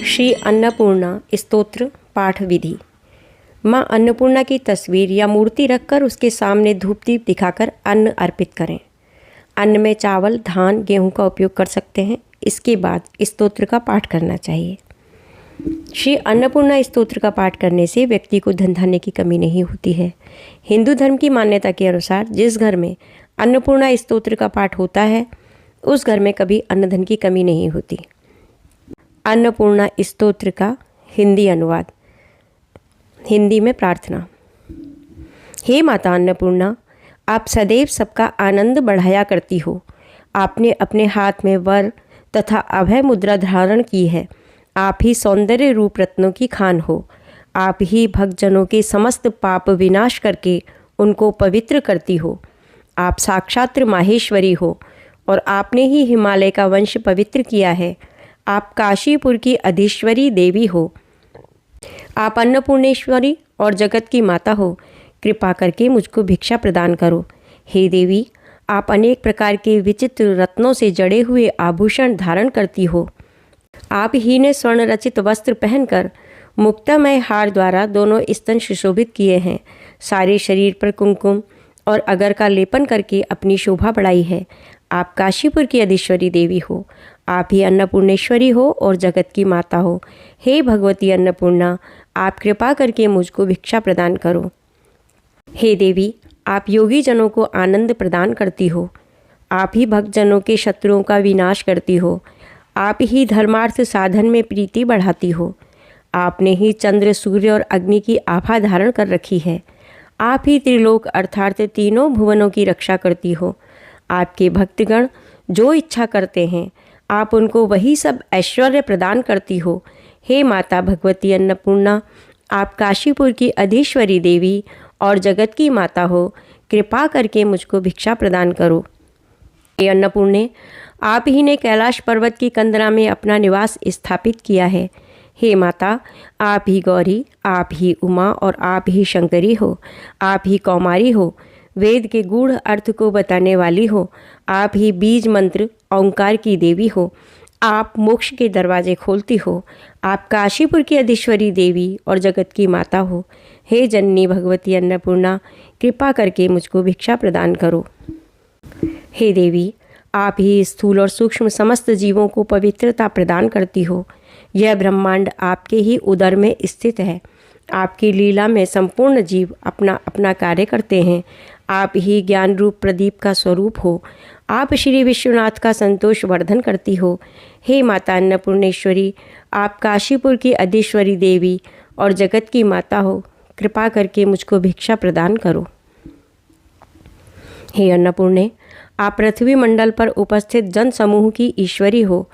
श्री अन्नपूर्णा स्तोत्र पाठ विधि। माँ अन्नपूर्णा की तस्वीर या मूर्ति रखकर उसके सामने धूप दीप दिखाकर अन्न अर्पित करें। अन्न में चावल, धान, गेहूं का उपयोग कर सकते हैं। इसके बाद स्तोत्र का पाठ करना चाहिए। श्री अन्नपूर्णा स्तोत्र का पाठ करने से व्यक्ति को धन धान्य की कमी नहीं होती है। हिंदू धर्म की मान्यता के अनुसार जिस घर में अन्नपूर्णा स्तोत्र का पाठ होता है उस घर में कभी अन्न धन की कमी नहीं होती। अन्नपूर्णा स्तोत्र का हिंदी अनुवाद। हिंदी में प्रार्थना। हे माता अन्नपूर्णा, आप सदैव सबका आनंद बढ़ाया करती हो। आपने अपने हाथ में वर तथा अभय मुद्रा धारण की है। आप ही सौंदर्य रूप रत्नों की खान हो। आप ही भक्तजनों के समस्त पाप विनाश करके उनको पवित्र करती हो। आप साक्षात माहेश्वरी हो और आपने ही हिमालय का वंश पवित्र किया है। आप काशीपुर की अधीश्वरी देवी हो। आप अन्नपूर्णेश्वरी और जगत की माता हो। कृपा करके मुझको भिक्षा प्रदान करो। हे देवी, आप अनेक प्रकार के विचित्र रत्नों से जड़े हुए आभूषण धारण करती हो। आप ही ने स्वर्ण रचित वस्त्र पहनकर मुक्तामय हार द्वारा दोनों स्तन सुशोभित किए हैं। सारे शरीर पर कुमकुम और अगर का लेपन करके अपनी शोभा बढ़ाई है। आप काशीपुर की अधीश्वरी देवी हो। आप ही अन्नपूर्णेश्वरी हो और जगत की माता हो। हे भगवती अन्नपूर्णा, आप कृपा करके मुझको भिक्षा प्रदान करो। हे देवी, आप योगी जनों को आनंद प्रदान करती हो। आप ही भक्तजनों के शत्रुओं का विनाश करती हो। आप ही धर्मार्थ साधन में प्रीति बढ़ाती हो। आपने ही चंद्र, सूर्य और अग्नि की आभा धारण कर रखी है। आप ही त्रिलोक अर्थात तीनों भुवनों की रक्षा करती हो। आपके भक्तगण जो इच्छा करते हैं आप उनको वही सब ऐश्वर्य प्रदान करती हो। हे माता भगवती अन्नपूर्णा, आप काशीपुर की अधीश्वरी देवी और जगत की माता हो। कृपा करके मुझको भिक्षा प्रदान करो। हे अन्नपूर्णे, आप ही ने कैलाश पर्वत की कंदरा में अपना निवास स्थापित किया है। हे माता, आप ही गौरी, आप ही उमा और आप ही शंकरी हो। आप ही कौमारी हो, वेद के गूढ़ अर्थ को बताने वाली हो। आप ही बीज मंत्र ओंकार की देवी हो। आप मोक्ष के दरवाजे खोलती हो। आप काशीपुर की अधीश्वरी देवी और जगत की माता हो। हे जननी भगवती अन्नपूर्णा, कृपा करके मुझको भिक्षा प्रदान करो। हे देवी, आप ही स्थूल और सूक्ष्म समस्त जीवों को पवित्रता प्रदान करती हो। यह ब्रह्मांड आपके ही उदर में स्थित है। आपकी लीला में संपूर्ण जीव अपना अपना कार्य करते हैं। आप ही ज्ञान रूप प्रदीप का स्वरूप हो। आप श्री विश्वनाथ का संतोष वर्धन करती हो। हे माता अन्नपूर्णेश्वरी, आप काशीपुर की अधीश्वरी देवी और जगत की माता हो। कृपा करके मुझको भिक्षा प्रदान करो। हे अन्नपूर्णे, आप पृथ्वी मंडल पर उपस्थित जन समूह की ईश्वरी हो।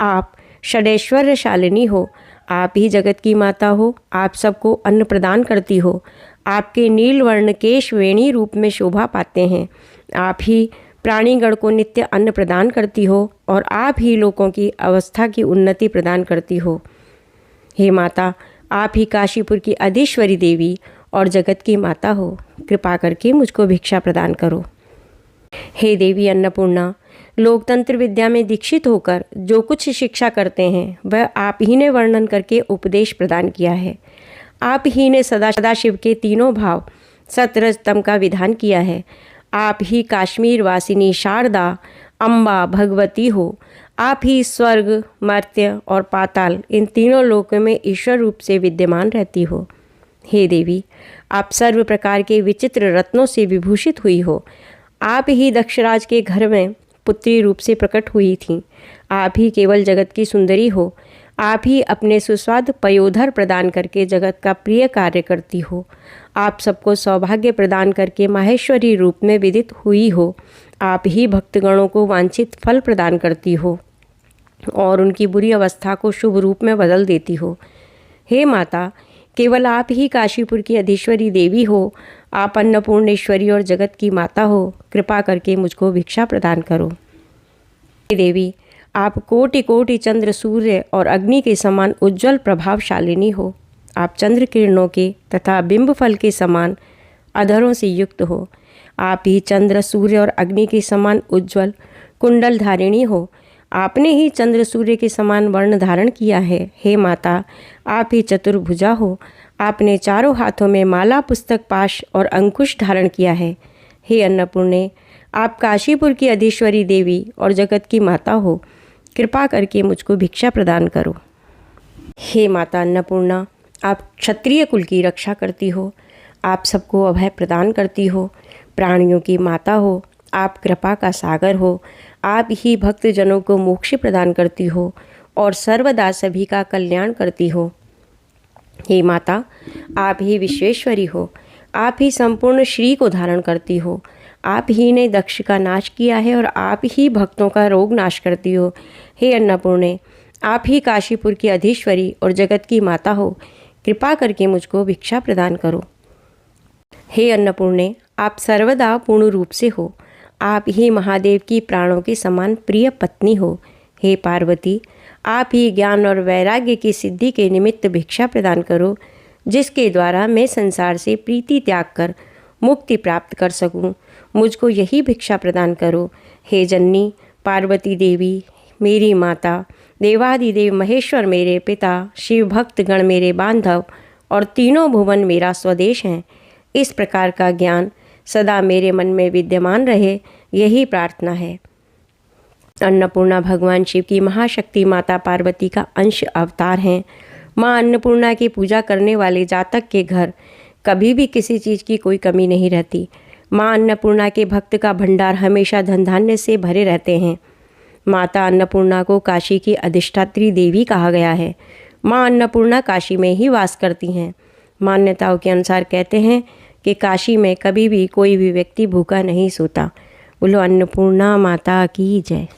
आप षडैश्वर्यशालिनी हो। आप ही जगत की माता हो। आप सबको अन्न प्रदान करती हो। आपके नील वर्ण केश वेणी रूप में शोभा पाते हैं। आप ही प्राणीगण को नित्य अन्न प्रदान करती हो और आप ही लोगों की अवस्था की उन्नति प्रदान करती हो। हे माता, आप ही काशीपुर की अधीश्वरी देवी और जगत की माता हो। कृपा करके मुझको भिक्षा प्रदान करो। हे देवी अन्नपूर्णा, लोकतंत्र विद्या में दीक्षित होकर जो कुछ शिक्षा करते हैं वह आप ही ने वर्णन करके उपदेश प्रदान किया है। आप ही ने सदाशिव के तीनों भाव सतरजतम का विधान किया है। आप ही काश्मीर वासिनी शारदा अम्बा भगवती हो। आप ही स्वर्ग, मर्त्य और पाताल इन तीनों लोकों में ईश्वर रूप से विद्यमान रहती हो। हे देवी, आप सर्व प्रकार के विचित्र रत्नों से विभूषित हुई हो। आप ही दक्षराज के घर में पुत्री रूप से प्रकट हुई थीं। आप ही केवल जगत की सुंदरी हो। आप ही अपने सुस्वाद पयोधर प्रदान करके जगत का प्रिय कार्य करती हो। आप सबको सौभाग्य प्रदान करके माहेश्वरी रूप में विदित हुई हो। आप ही भक्तगणों को वांछित फल प्रदान करती हो और उनकी बुरी अवस्था को शुभ रूप में बदल देती हो। हे माता, केवल आप ही काशीपुर की अधीश्वरी देवी हो। आप अन्नपूर्णेश्वरी और जगत की माता हो। कृपा करके मुझको भिक्षा प्रदान करो। हे देवी, आप कोटि कोटि चंद्र, सूर्य और अग्नि के समान उज्जवल प्रभावशालिनी हो। आप चंद्र किरणों के तथा बिंब फल के समान अधरों से युक्त हो। आप ही चंद्र, सूर्य और अग्नि के समान उज्जवल कुंडल धारिणी हो। आपने ही चंद्र सूर्य के समान वर्ण धारण किया है। हे माता, आप ही चतुर्भुजा हो। आपने चारों हाथों में माला, पुस्तक, पाश और अंकुश धारण किया है। हे अन्नपूर्णे, आप काशीपुर की अधीश्वरी देवी और जगत की माता हो। कृपा करके मुझको भिक्षा प्रदान करो। हे माता अन्नपूर्णा, आप क्षत्रिय कुल की रक्षा करती हो। आप सबको अभय प्रदान करती हो। प्राणियों की माता हो। आप कृपा का सागर हो। आप ही भक्तजनों को मोक्ष प्रदान करती हो और सर्वदा सभी का कल्याण करती हो। हे माता, आप ही विश्वेश्वरी हो। आप ही संपूर्ण श्री को धारण करती हो। आप ही ने दक्ष का नाश किया है और आप ही भक्तों का रोग नाश करती हो। हे अन्नपूर्णे, आप ही काशीपुर की अधीश्वरी और जगत की माता हो। कृपा करके मुझको भिक्षा प्रदान करो। हे अन्नपूर्णे, आप सर्वदा पूर्ण रूप से हो। आप ही महादेव की प्राणों के समान प्रिय पत्नी हो। हे पार्वती, आप ही ज्ञान और वैराग्य की सिद्धि के निमित्त भिक्षा प्रदान करो, जिसके द्वारा मैं संसार से प्रीति त्याग कर मुक्ति प्राप्त कर सकूं। मुझको यही भिक्षा प्रदान करो। हे जननी पार्वती देवी, मेरी माता, देवादिदेव महेश्वर मेरे पिता, शिव भक्त गण मेरे बांधव और तीनों भुवन मेरा स्वदेश हैं। इस प्रकार का ज्ञान सदा मेरे मन में विद्यमान रहे, यही प्रार्थना है। अन्नपूर्णा भगवान शिव की महाशक्ति माता पार्वती का अंश अवतार हैं। माँ अन्नपूर्णा की पूजा करने वाले जातक के घर कभी भी किसी चीज़ की कोई कमी नहीं रहती। माँ अन्नपूर्णा के भक्त का भंडार हमेशा धन धान्य से भरे रहते हैं। माता अन्नपूर्णा को काशी की अधिष्ठात्री देवी कहा गया है। माँ अन्नपूर्णा काशी में ही वास करती हैं। मान्यताओं के अनुसार कहते हैं कि काशी में कभी भी कोई भी व्यक्ति भूखा नहीं सोता। बोलो अन्नपूर्णा माता की जय।